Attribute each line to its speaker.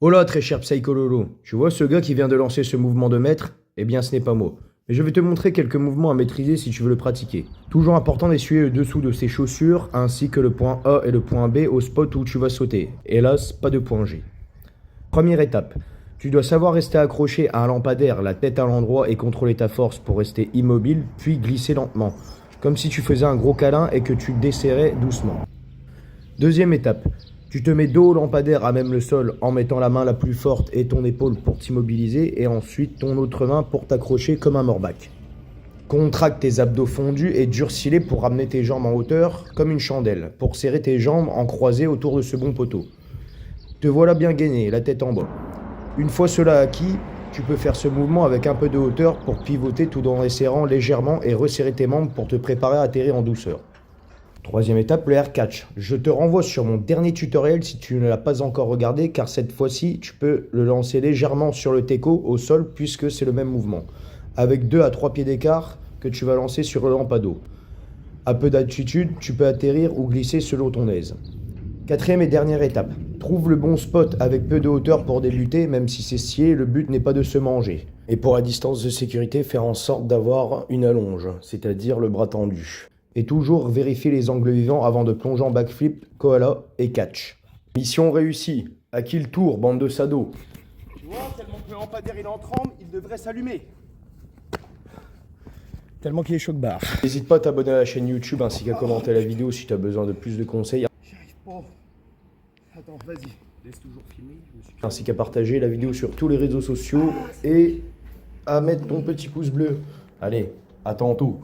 Speaker 1: Oh là, très cher Psychololo, tu vois ce gars qui vient de lancer ce mouvement de maître? Eh bien, ce n'est pas moi. Mais je vais te montrer quelques mouvements à maîtriser si tu veux le pratiquer. Toujours important d'essuyer le dessous de ses chaussures, ainsi que le point A et le point B au spot où tu vas sauter. Hélas, pas de point G. Première étape. Tu dois savoir rester accroché à un lampadaire, la tête à l'endroit et contrôler ta force pour rester immobile, puis glisser lentement. Comme si tu faisais un gros câlin et que tu desserrais doucement. Deuxième étape. Tu te mets dos au lampadaire à même le sol en mettant la main la plus forte et ton épaule pour t'immobiliser et ensuite ton autre main pour t'accrocher comme un morbac. Contracte tes abdos fondus et durcis-les pour ramener tes jambes en hauteur comme une chandelle, pour serrer tes jambes en croisée autour de ce bon poteau. Te voilà bien gainé, la tête en bas. Une fois cela acquis, tu peux faire ce mouvement avec un peu de hauteur pour pivoter tout en les serrant légèrement et resserrer tes membres pour te préparer à atterrir en douceur. Troisième étape, le air catch. Je te renvoie sur mon dernier tutoriel si tu ne l'as pas encore regardé, car cette fois-ci, tu peux le lancer légèrement sur le teco au sol puisque c'est le même mouvement, avec 2 à 3 pieds d'écart que tu vas lancer sur le lampado. À peu d'altitude, tu peux atterrir ou glisser selon ton aise. Quatrième et dernière étape. Trouve le bon spot avec peu de hauteur pour débuter, même si c'est scié, le but n'est pas de se manger. Et pour la distance de sécurité, faire en sorte d'avoir une allonge, c'est-à-dire le bras tendu. Et toujours vérifier les angles vivants avant de plonger en backflip, koala et catch. Mission réussie. À qui le tour, bande de sados?
Speaker 2: Tu vois, tellement que le lampadaire il est en tremble, il devrait s'allumer. Tellement qu'il est choc-barre.
Speaker 1: N'hésite pas à t'abonner à la chaîne YouTube ainsi qu'à commenter la vidéo si tu as besoin de plus de conseils.
Speaker 2: J'y arrive pas. Attends, vas-y. Laisse toujours filmer.
Speaker 1: Ainsi qu'à partager la vidéo sur tous les réseaux sociaux et à mettre ton petit pouce bleu. Allez, à tantôt.